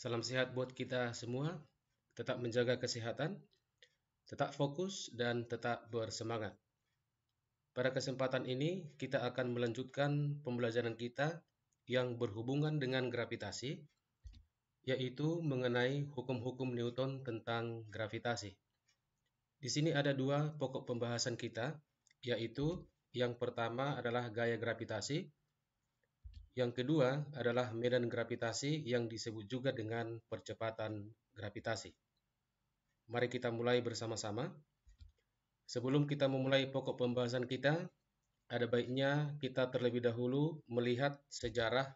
Salam sehat buat kita semua. Tetap menjaga kesehatan, tetap fokus, dan tetap bersemangat. Pada kesempatan ini, kita akan melanjutkan pembelajaran kita yang berhubungan dengan gravitasi, yaitu mengenai hukum-hukum Newton tentang gravitasi. Di sini ada dua pokok pembahasan kita, yaitu yang pertama adalah gaya gravitasi, yang kedua adalah medan gravitasi yang disebut juga dengan percepatan gravitasi. Mari kita mulai bersama-sama. Sebelum kita memulai pokok pembahasan kita, ada baiknya kita terlebih dahulu melihat sejarah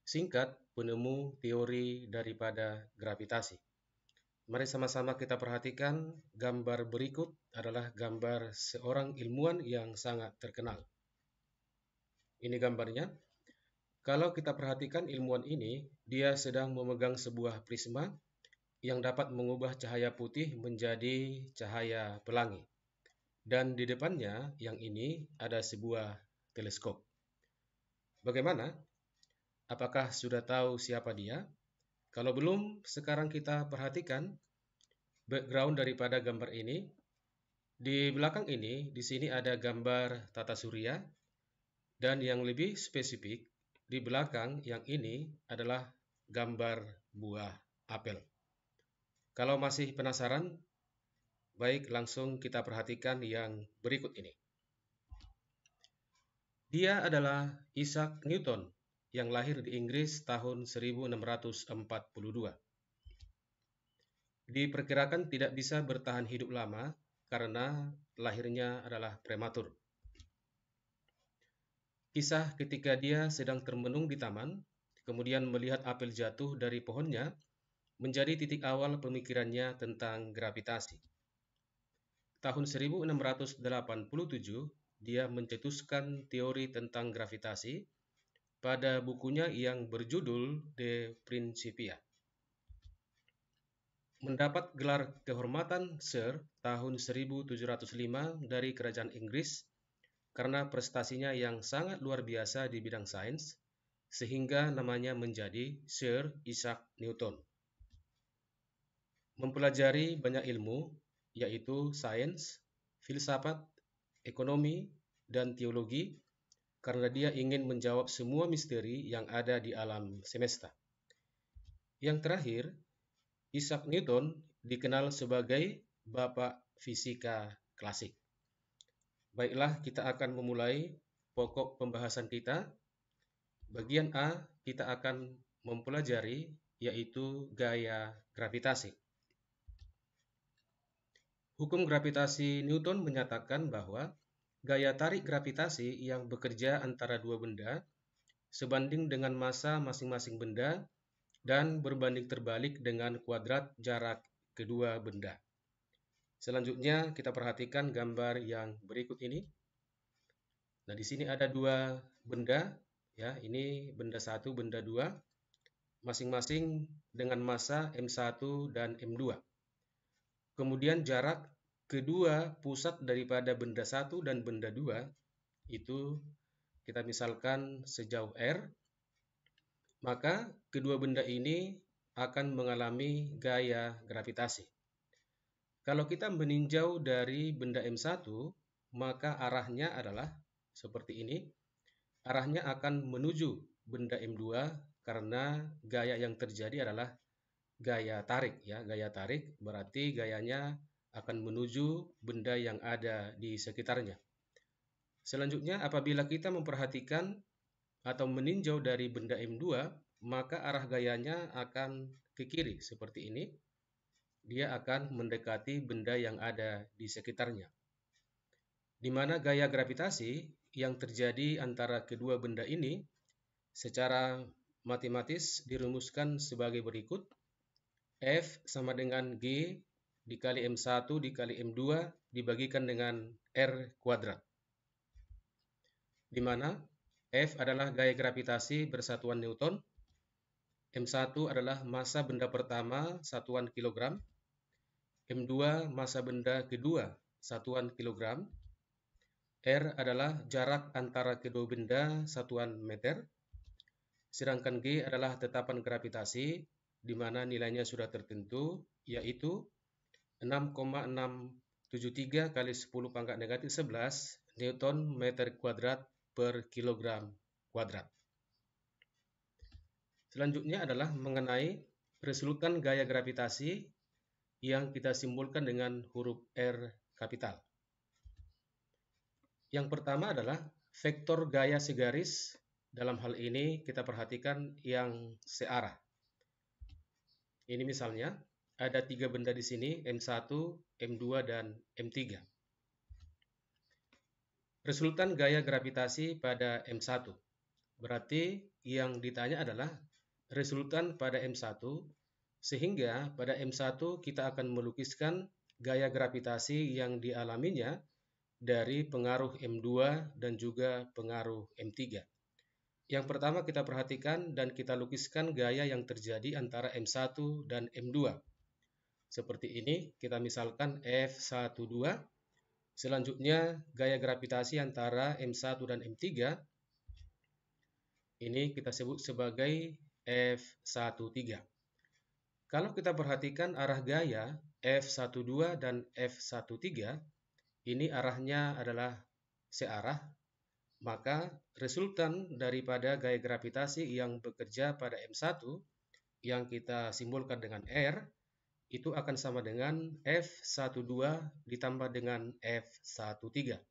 singkat penemu teori daripada gravitasi. Mari sama-sama kita perhatikan gambar berikut adalah gambar seorang ilmuwan yang sangat terkenal. Ini gambarnya. Kalau kita perhatikan ilmuwan ini, dia sedang memegang sebuah prisma yang dapat mengubah cahaya putih menjadi cahaya pelangi. Dan di depannya yang ini ada sebuah teleskop. Bagaimana? Apakah sudah tahu siapa dia? Kalau belum, sekarang kita perhatikan background daripada gambar ini. Di belakang ini, di sini ada gambar tata surya. Dan yang lebih spesifik, di belakang yang ini adalah gambar buah apel. Kalau masih penasaran, baik langsung kita perhatikan yang berikut ini. Dia adalah Isaac Newton yang lahir di Inggris tahun 1642. Diperkirakan tidak bisa bertahan hidup lama karena lahirnya adalah prematur. Kisah ketika dia sedang termenung di taman, kemudian melihat apel jatuh dari pohonnya, menjadi titik awal pemikirannya tentang gravitasi. Tahun 1687, dia mencetuskan teori tentang gravitasi pada bukunya yang berjudul De Principia. Mendapat gelar kehormatan Sir tahun 1705 dari Kerajaan Inggris karena prestasinya yang sangat luar biasa di bidang sains, sehingga namanya menjadi Sir Isaac Newton. Mempelajari banyak ilmu, yaitu sains, filsafat, ekonomi, dan teologi, karena dia ingin menjawab semua misteri yang ada di alam semesta. Yang terakhir, Isaac Newton dikenal sebagai Bapak Fisika Klasik. Baiklah, kita akan memulai pokok pembahasan kita. Bagian A, kita akan mempelajari, yaitu gaya gravitasi. Hukum gravitasi Newton menyatakan bahwa gaya tarik gravitasi yang bekerja antara dua benda sebanding dengan massa masing-masing benda dan berbanding terbalik dengan kuadrat jarak kedua benda. Selanjutnya kita perhatikan gambar yang berikut ini. Nah, di sini ada dua benda, ya. Ini benda 1, benda 2, masing-masing dengan massa M1 dan M2. Kemudian jarak kedua pusat daripada benda 1 dan benda 2 itu kita misalkan sejauh R, maka kedua benda ini akan mengalami gaya gravitasi. Kalau kita meninjau dari benda M1, maka arahnya adalah seperti ini. Arahnya akan menuju benda M2 karena gaya yang terjadi adalah gaya tarik, ya. Gaya tarik berarti gayanya akan menuju benda yang ada di sekitarnya. Selanjutnya, apabila kita memperhatikan atau meninjau dari benda M2, maka arah gayanya akan ke kiri seperti ini. Dia akan mendekati benda yang ada di sekitarnya. Di mana gaya gravitasi yang terjadi antara kedua benda ini secara matematis dirumuskan sebagai berikut. F sama dengan G dikali M1 dikali M2 dibagikan dengan R kuadrat. Di mana F adalah gaya gravitasi bersatuan Newton, M1 adalah massa benda pertama satuan kilogram, M2 massa benda kedua satuan kilogram, R adalah jarak antara kedua benda satuan meter, sedangkan G adalah tetapan gravitasi di mana nilainya sudah tertentu, yaitu 6,673 kali 10 pangkat negatif 11 Newton meter kuadrat per kilogram kuadrat. Selanjutnya adalah mengenai resulutan gaya gravitasi yang kita simbolkan dengan huruf R kapital. Yang pertama adalah vektor gaya segaris. Dalam hal ini kita perhatikan yang searah. Ini misalnya ada 3 benda di sini, M1, M2, dan M3. Resultan gaya gravitasi pada M1. Berarti yang ditanya adalah resultan pada M1, sehingga pada M1 kita akan melukiskan gaya gravitasi yang dialaminya dari pengaruh M2 dan juga pengaruh M3. Yang pertama kita perhatikan dan kita lukiskan gaya yang terjadi antara M1 dan M2. Seperti ini, kita misalkan F12. Selanjutnya, gaya gravitasi antara M1 dan M3. Ini kita sebut sebagai F13. Kalau kita perhatikan arah gaya F12 dan F13, ini arahnya adalah searah, maka resultan daripada gaya gravitasi yang bekerja pada M1 yang kita simbolkan dengan R itu akan sama dengan F12 ditambah dengan F13.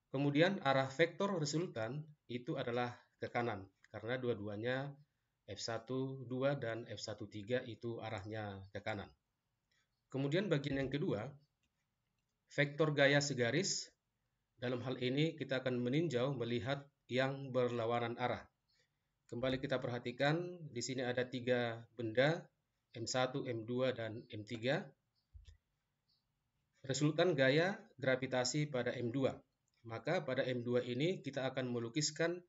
Kemudian arah vektor resultan itu adalah ke kanan karena dua-duanya F12 dan F13 itu arahnya ke kanan. Kemudian bagian yang kedua, vektor gaya segaris. Dalam hal ini kita akan meninjau melihat yang berlawanan arah. Kembali kita perhatikan, di sini ada 3 benda, M1, M2, dan M3. Resultan gaya gravitasi pada M2. Maka pada M2 ini kita akan melukiskan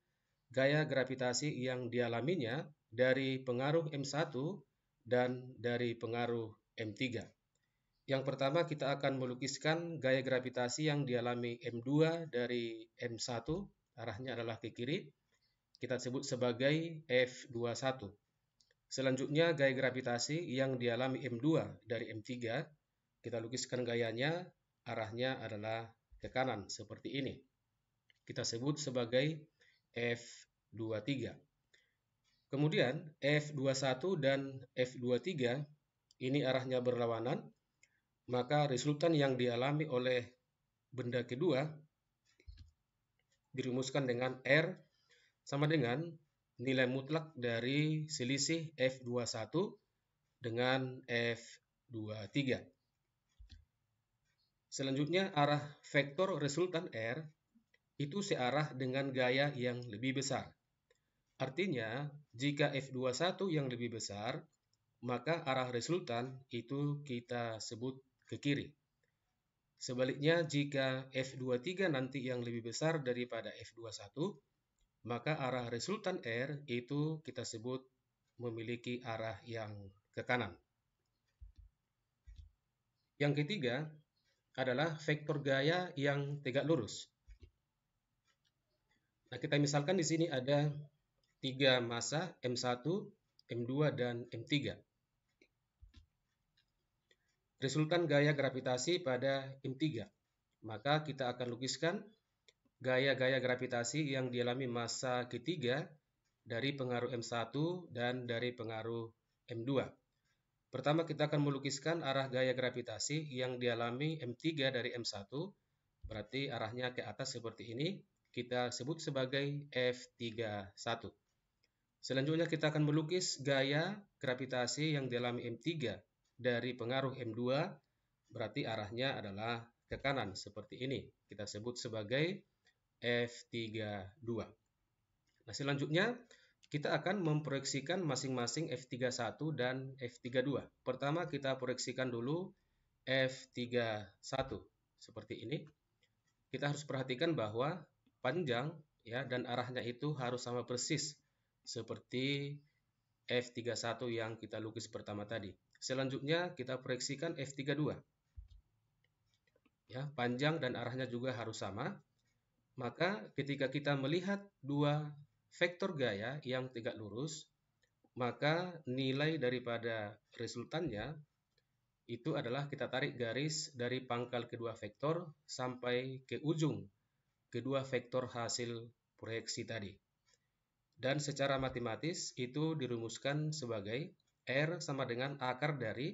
gaya gravitasi yang dialaminya dari pengaruh M1 dan dari pengaruh M3. Yang pertama kita akan melukiskan gaya gravitasi yang dialami M2 dari M1, arahnya adalah ke kiri, kita sebut sebagai F21. Selanjutnya gaya gravitasi yang dialami M2 dari M3, kita lukiskan gayanya, arahnya adalah ke kanan, seperti ini. Kita sebut sebagai F23. Kemudian F21 dan F23, ini arahnya berlawanan, maka resultan yang dialami oleh benda kedua dirumuskan dengan R sama dengan nilai mutlak dari selisih F21 dengan F23. Selanjutnya arah vektor resultan R itu searah dengan gaya yang lebih besar. Artinya, jika F21 yang lebih besar, maka arah resultan itu kita sebut ke kiri. Sebaliknya, jika F23 nanti yang lebih besar daripada F21, maka arah resultan R itu kita sebut memiliki arah yang ke kanan. Yang ketiga adalah vektor gaya yang tegak lurus. Nah, kita misalkan di sini ada 3 massa M1, M2, dan M3. Resultan gaya gravitasi pada M3. Maka kita akan lukiskan gaya-gaya gravitasi yang dialami massa ketiga dari pengaruh M1 dan dari pengaruh M2. Pertama kita akan melukiskan arah gaya gravitasi yang dialami M3 dari M1, berarti arahnya ke atas seperti ini, kita sebut sebagai F31. Selanjutnya kita akan melukis gaya gravitasi yang dialami M3 dari pengaruh M2, berarti arahnya adalah ke kanan seperti ini. Kita sebut sebagai F32. Nah, selanjutnya kita akan memproyeksikan masing-masing F31 dan F32. Pertama kita proyeksikan dulu F31 seperti ini. Kita harus perhatikan bahwa panjang ya dan arahnya itu harus sama persis seperti F31 yang kita lukis pertama tadi. Selanjutnya kita proyeksikan F32. Ya, panjang dan arahnya juga harus sama. Maka ketika kita melihat dua vektor gaya yang tegak lurus, maka nilai daripada resultannya itu adalah kita tarik garis dari pangkal kedua vektor sampai ke ujung kedua vektor hasil proyeksi tadi. Dan secara matematis itu dirumuskan sebagai R sama dengan akar dari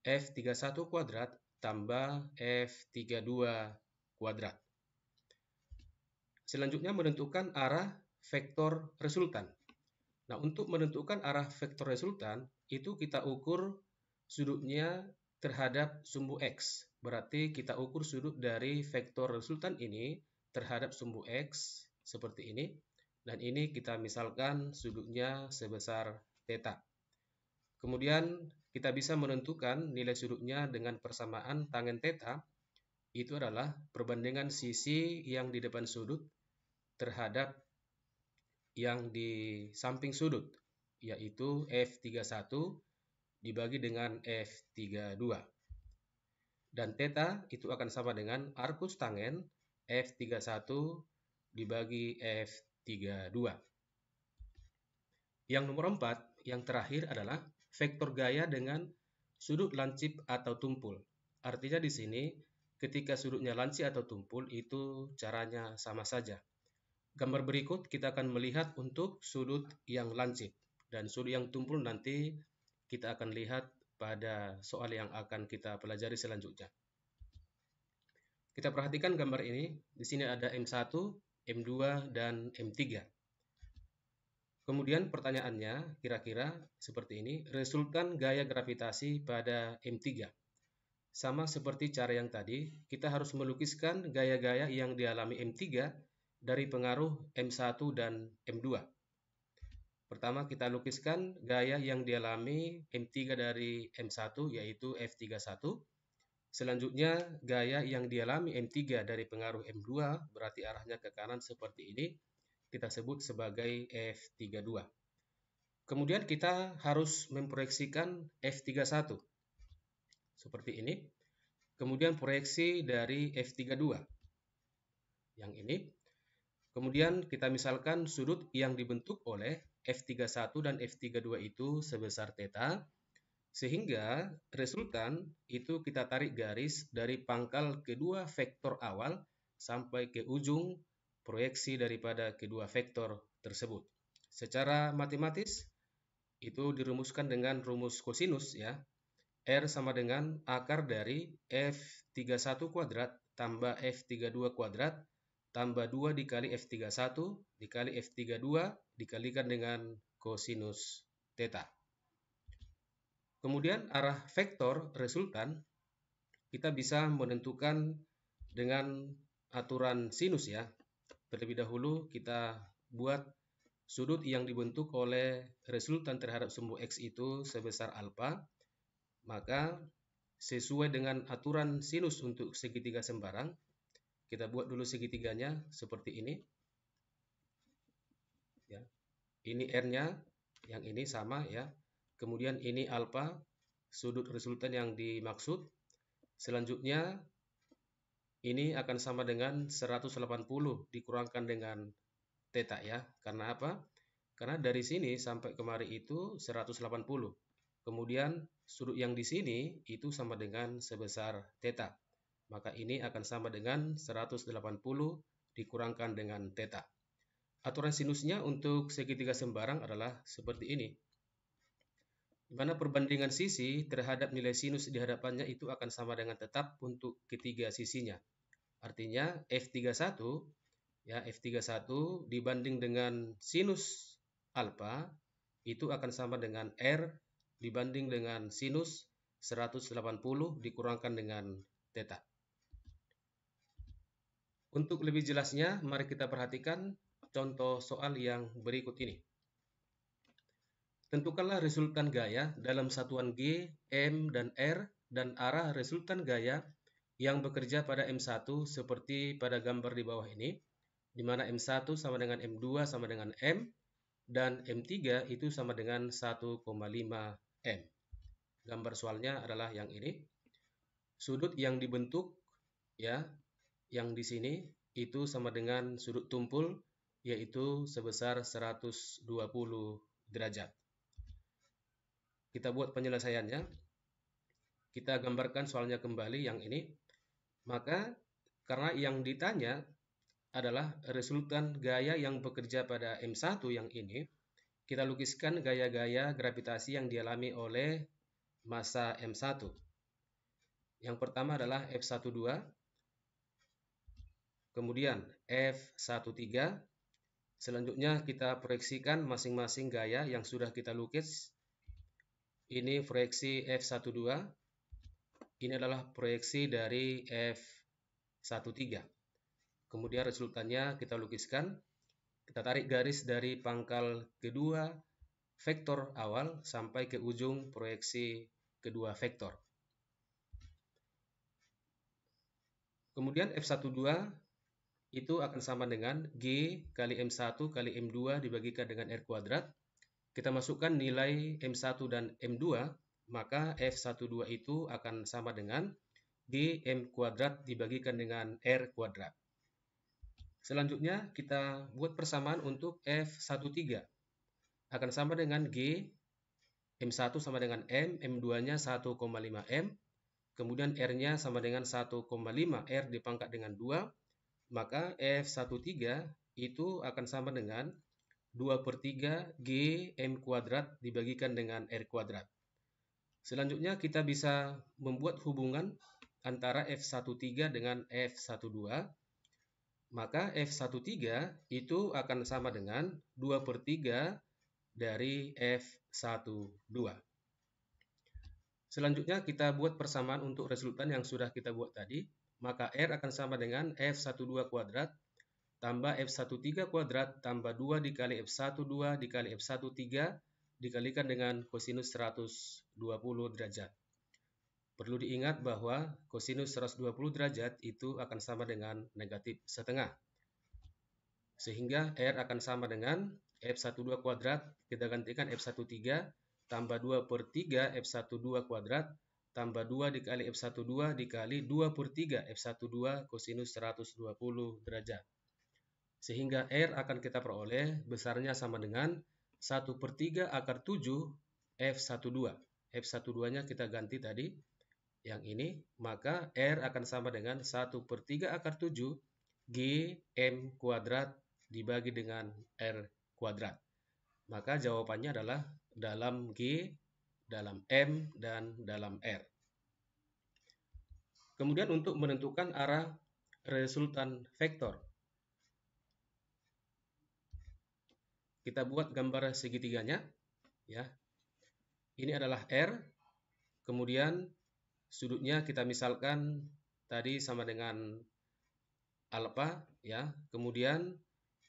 F31 kuadrat tambah F32 kuadrat. Selanjutnya menentukan arah vektor resultan. Nah, untuk menentukan arah vektor resultan, itu kita ukur sudutnya terhadap sumbu X. Berarti kita ukur sudut dari vektor resultan ini terhadap sumbu X seperti ini. Dan ini kita misalkan sudutnya sebesar theta. Kemudian kita bisa menentukan nilai sudutnya dengan persamaan tangen theta. Itu adalah perbandingan sisi yang di depan sudut terhadap yang di samping sudut, yaitu F31 dibagi dengan F32. Dan theta itu akan sama dengan arcus tangen F31 dibagi F32. Yang nomor 4, yang terakhir adalah vektor gaya dengan sudut lancip atau tumpul. Artinya di sini ketika sudutnya lancip atau tumpul itu caranya sama saja. Gambar berikut kita akan melihat untuk sudut yang lancip dan sudut yang tumpul nanti kita akan lihat pada soal yang akan kita pelajari selanjutnya. Kita perhatikan gambar ini. Di sini ada M1, M2, dan M3. Kemudian pertanyaannya kira-kira seperti ini. Resultan gaya gravitasi pada M3. Sama seperti cara yang tadi, kita harus melukiskan gaya-gaya yang dialami M3 dari pengaruh M1 dan M2. Pertama kita lukiskan gaya yang dialami M3 dari M1 yaitu F31. Selanjutnya gaya yang dialami M3 dari pengaruh M2 berarti arahnya ke kanan seperti ini. Kita sebut sebagai F32. Kemudian kita harus memproyeksikan F31. Seperti ini. Kemudian proyeksi dari F32. Yang ini. Kemudian kita misalkan sudut yang dibentuk oleh F31 dan F32 itu sebesar theta, sehingga resultan itu kita tarik garis dari pangkal kedua vektor awal sampai ke ujung proyeksi daripada kedua vektor tersebut. Secara matematis itu dirumuskan dengan rumus kosinus ya. R sama dengan akar dari F31 kuadrat tambah F32 kuadrat tambah 2 dikali F31 dikali F32 dikalikan dengan kosinus theta. Kemudian arah vektor resultan kita bisa menentukan dengan aturan sinus ya. Terlebih dahulu kita buat sudut yang dibentuk oleh resultan terhadap sumbu X itu sebesar alfa. Maka sesuai dengan aturan sinus untuk segitiga sembarang, kita buat dulu segitiganya seperti ini. Ya. Ini R-nya, yang ini sama ya. Kemudian ini alfa, sudut resultan yang dimaksud. Selanjutnya ini akan sama dengan 180 dikurangkan dengan theta ya. Karena apa? Karena dari sini sampai kemari itu 180. Kemudian sudut yang di sini itu sama dengan sebesar theta. Maka ini akan sama dengan 180 dikurangkan dengan theta. Aturan sinusnya untuk segitiga sembarang adalah seperti ini. Di mana perbandingan sisi terhadap nilai sinus di hadapannya itu akan sama dengan tetap untuk ketiga sisinya. Artinya F31 ya F31 dibanding dengan sinus alfa itu akan sama dengan R dibanding dengan sinus 180 dikurangkan dengan theta. Untuk lebih jelasnya, mari kita perhatikan contoh soal yang berikut ini. Tentukanlah resultan gaya dalam satuan G, M, dan R dan arah resultan gaya yang bekerja pada M1 seperti pada gambar di bawah ini, di mana M1 sama dengan M2 sama dengan M, dan M3 itu sama dengan 1,5 M. Gambar soalnya adalah yang ini. Sudut yang dibentuk ya, yang di sini itu sama dengan sudut tumpul yaitu sebesar 120 derajat. kita buat penyelesaiannya. Kita gambarkan soalnya kembali yang ini. Maka karena yang ditanya adalah resultan gaya yang bekerja pada M1 yang ini, kita lukiskan gaya-gaya gravitasi yang dialami oleh massa M1. Yang pertama adalah F12, kemudian F13. Selanjutnya kita proyeksikan masing-masing gaya yang sudah kita lukis. Ini proyeksi F12. Ini adalah proyeksi dari F13. Kemudian resultannya kita lukiskan. Kita tarik garis dari pangkal kedua vektor awal sampai ke ujung proyeksi kedua vektor. Kemudian F12 itu akan sama dengan G kali M1 kali M2 dibagikan dengan R kuadrat. Kita masukkan nilai M1 dan M2, maka F12 itu akan sama dengan G M kuadrat dibagikan dengan R kuadrat. Selanjutnya kita buat persamaan untuk F13. Akan sama dengan G, M1 sama dengan M, M2-nya 1,5 M, kemudian R-nya sama dengan 1,5 R dipangkat dengan 2, maka F13 itu akan sama dengan 2/3 G M kuadrat dibagikan dengan R kuadrat. Selanjutnya kita bisa membuat hubungan antara F13 dengan F12. Maka F13 itu akan sama dengan 2/3 dari F12. Selanjutnya kita buat persamaan untuk resultan yang sudah kita buat tadi. Maka R akan sama dengan F12 kuadrat tambah F13 kuadrat tambah 2 dikali F12 dikali F13 dikalikan dengan kosinus 120 derajat. Perlu diingat bahwa kosinus 120 derajat itu akan sama dengan negatif setengah. Sehingga R akan sama dengan F12 kuadrat, kita gantikan F13, tambah 2/3 F12 kuadrat, tambah 2 dikali F12 dikali 2/3 F12 kosinus 120 derajat. Sehingga R akan kita peroleh besarnya sama dengan 1/3 akar 7 F12. F12-nya kita ganti tadi, yang ini, maka R akan sama dengan 1/3 akar 7 G M kuadrat dibagi dengan R kuadrat. Maka jawabannya adalah dalam G, dalam M, dan dalam R. Kemudian untuk menentukan arah resultan vektor, kita buat gambar segitiganya. Ya. Ini adalah R, kemudian sudutnya kita misalkan tadi sama dengan alfa, ya. Kemudian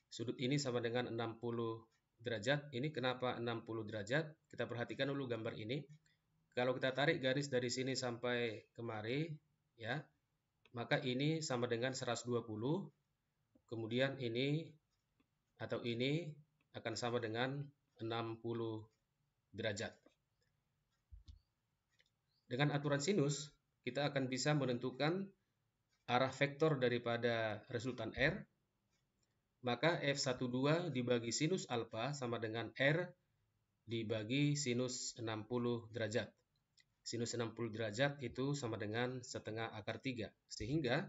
sudut ini sama dengan 60 derajat. Ini kenapa 60 derajat? Kita perhatikan dulu gambar ini. Kalau kita tarik garis dari sini sampai kemari, ya, maka ini sama dengan 120. Kemudian ini atau ini akan sama dengan 60 derajat. Dengan aturan sinus, kita akan bisa menentukan arah vektor daripada resultan R. Maka F12 dibagi sinus alfa sama dengan R dibagi sinus 60 derajat. Sinus 60 derajat itu sama dengan setengah akar 3. Sehingga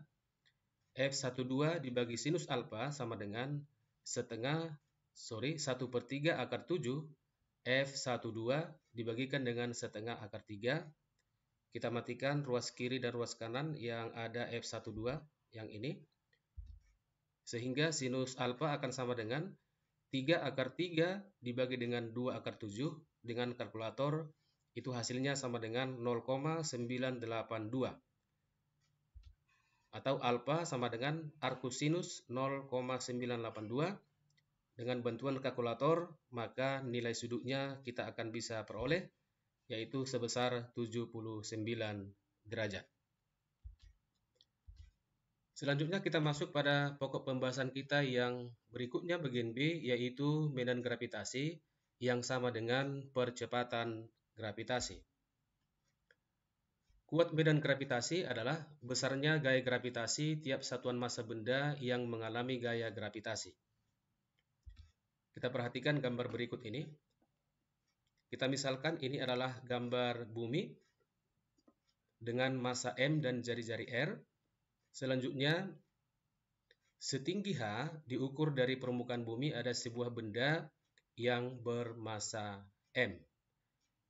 F12 dibagi sinus alfa sama dengan 1/3 akar 7. F12 dibagikan dengan setengah akar 3. Kita matikan ruas kiri dan ruas kanan yang ada F12 yang ini. Sehingga sinus alfa akan sama dengan 3 akar 3 dibagi dengan 2 akar 7. Dengan kalkulator itu hasilnya sama dengan 0,982. Atau alfa sama dengan arkusinus 0,982. Dengan bantuan kalkulator, maka nilai sudutnya kita akan bisa peroleh, yaitu sebesar 79 derajat. Selanjutnya kita masuk pada pokok pembahasan kita yang berikutnya bagian B, yaitu medan gravitasi yang sama dengan percepatan gravitasi. Kuat medan gravitasi adalah besarnya gaya gravitasi tiap satuan massa benda yang mengalami gaya gravitasi. Kita perhatikan gambar berikut ini. Kita misalkan ini adalah gambar bumi dengan massa M dan jari-jari R. Selanjutnya, setinggi H diukur dari permukaan bumi ada sebuah benda yang bermassa M.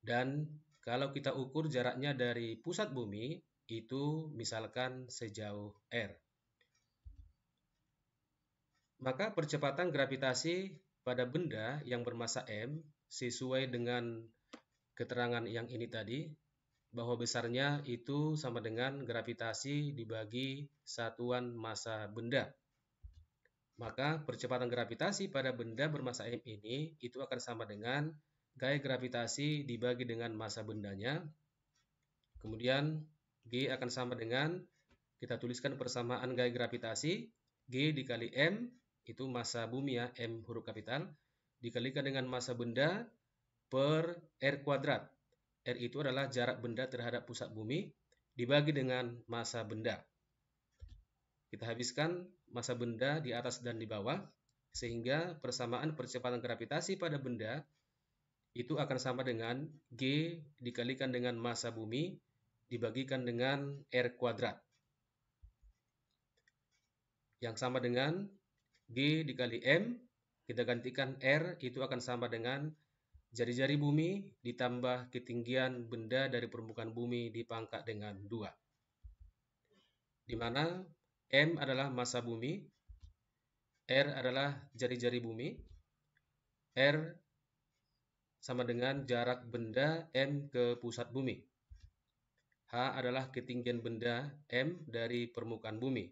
Dan kalau kita ukur jaraknya dari pusat bumi, itu misalkan sejauh R. Maka percepatan gravitasi pada benda yang bermassa M sesuai dengan keterangan yang ini tadi, bahwa besarnya itu sama dengan gravitasi dibagi satuan massa benda. Maka percepatan gravitasi pada benda bermassa M ini itu akan sama dengan gaya gravitasi dibagi dengan massa bendanya. Kemudian G akan sama dengan, kita tuliskan persamaan gaya gravitasi, G dikali M, itu massa bumi ya, M huruf kapital, dikalikan dengan massa benda per R kuadrat. R itu adalah jarak benda terhadap pusat bumi, dibagi dengan massa benda. Kita habiskan massa benda di atas dan di bawah, sehingga persamaan percepatan gravitasi pada benda itu akan sama dengan G dikalikan dengan massa bumi, dibagikan dengan R kuadrat. Yang sama dengan G dikali M, kita gantikan R, itu akan sama dengan jari-jari bumi ditambah ketinggian benda dari permukaan bumi dipangkat dengan 2. Di mana M adalah massa bumi, R adalah jari-jari bumi, R sama dengan jarak benda M ke pusat bumi. H adalah ketinggian benda M dari permukaan bumi.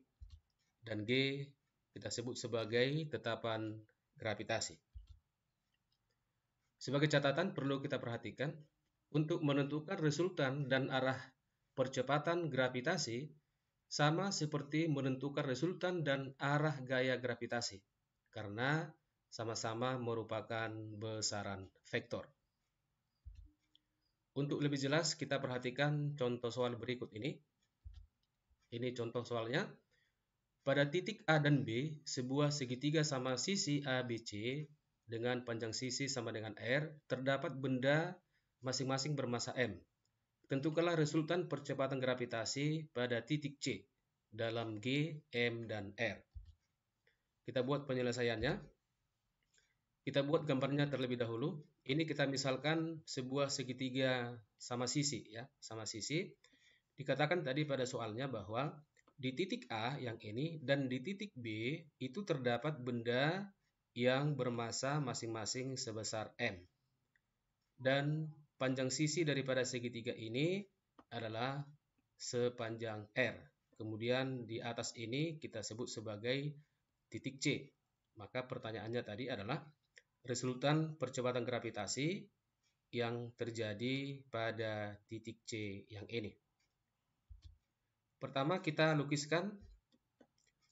Dan G kita sebut sebagai tetapan gravitasi. Sebagai catatan perlu kita perhatikan, untuk menentukan resultan dan arah percepatan gravitasi sama seperti menentukan resultan dan arah gaya gravitasi, karena sama-sama merupakan besaran vektor. Untuk lebih jelas kita perhatikan contoh soal berikut ini. Ini contoh soalnya. Pada titik A dan B, sebuah segitiga sama sisi ABC dengan panjang sisi sama dengan R, terdapat benda masing-masing bermassa M. Tentukanlah resultan percepatan gravitasi pada titik C dalam G, M, dan R. Kita buat penyelesaiannya. Kita buat gambarnya terlebih dahulu. Ini kita misalkan sebuah segitiga sama sisi ya, sama sisi. Dikatakan tadi pada soalnya bahwa di titik A yang ini dan di titik B itu terdapat benda yang bermassa masing-masing sebesar M. Dan panjang sisi daripada segitiga ini adalah sepanjang R. Kemudian di atas ini kita sebut sebagai titik C. Maka pertanyaannya tadi adalah resultan percepatan gravitasi yang terjadi pada titik C yang ini. Pertama kita lukiskan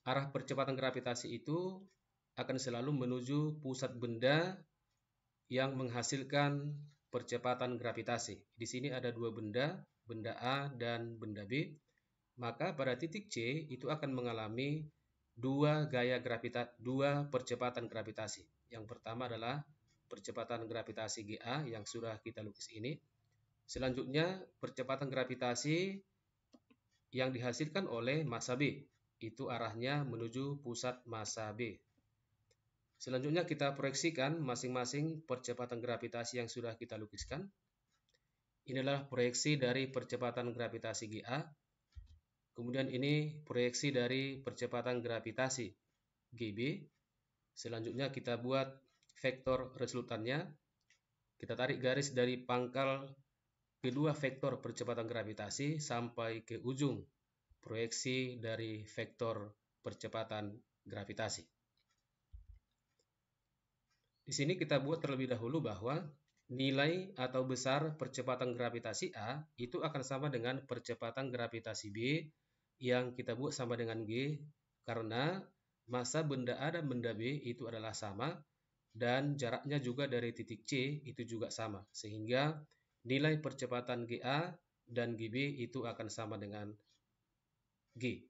arah percepatan gravitasi itu akan selalu menuju pusat benda yang menghasilkan percepatan gravitasi. Di sini ada dua benda, benda A dan benda B. Maka pada titik C itu akan mengalami dua percepatan gravitasi. Yang pertama adalah percepatan gravitasi GA yang sudah kita lukis ini. Selanjutnya percepatan gravitasi yang dihasilkan oleh massa B, itu arahnya menuju pusat massa B. Selanjutnya kita proyeksikan masing-masing percepatan gravitasi yang sudah kita lukiskan. Inilah proyeksi dari percepatan gravitasi GA. Kemudian ini proyeksi dari percepatan gravitasi GB. Selanjutnya kita buat vektor resultannya. Kita tarik garis dari pangkal kedua vektor percepatan gravitasi sampai ke ujung proyeksi dari vektor percepatan gravitasi. Di sini kita buat terlebih dahulu bahwa nilai atau besar percepatan gravitasi A itu akan sama dengan percepatan gravitasi B yang kita buat sama dengan G, karena massa benda A dan benda B itu adalah sama dan jaraknya juga dari titik C itu juga sama, sehingga nilai percepatan GA dan GB itu akan sama dengan G.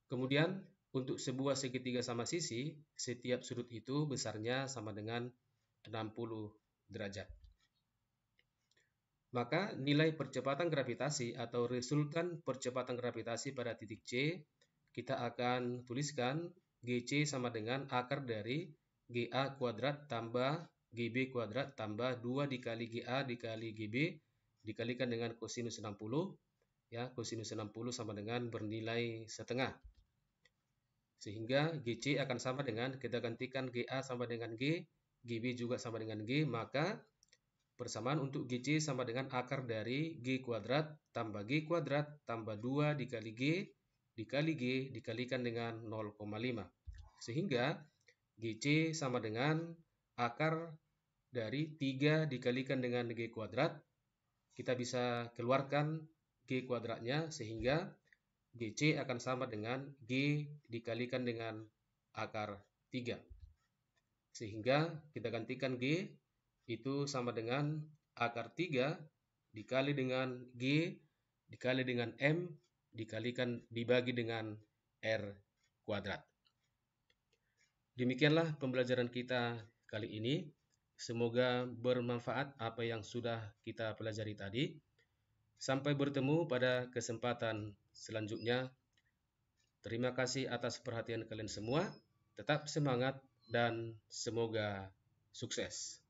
Kemudian untuk sebuah segitiga sama sisi, setiap sudut itu besarnya sama dengan 60 derajat. Maka nilai percepatan gravitasi atau resultan percepatan gravitasi pada titik C, kita akan tuliskan GC sama dengan akar dari GA kuadrat tambah GB kuadrat tambah 2 dikali GA dikali GB dikalikan dengan kosinus 60. Ya, kosinus 60 sama dengan bernilai setengah. Sehingga GC akan sama dengan, kita gantikan GA sama dengan G, GB juga sama dengan G, maka persamaan untuk GC sama dengan akar dari G kuadrat tambah G kuadrat tambah 2 dikali G dikali G dikalikan dengan 0,5. Sehingga GC sama dengan akar dari 3 dikalikan dengan G kuadrat. Kita bisa keluarkan G kuadratnya sehingga GC akan sama dengan G dikalikan dengan akar 3. Sehingga kita gantikan G itu sama dengan akar 3 dikali dengan G dikali dengan M dibagi dengan R kuadrat. Demikianlah pembelajaran kita kali ini. Semoga bermanfaat apa yang sudah kita pelajari tadi. Sampai bertemu pada kesempatan selanjutnya. Terima kasih atas perhatian kalian semua. Tetap semangat dan semoga sukses.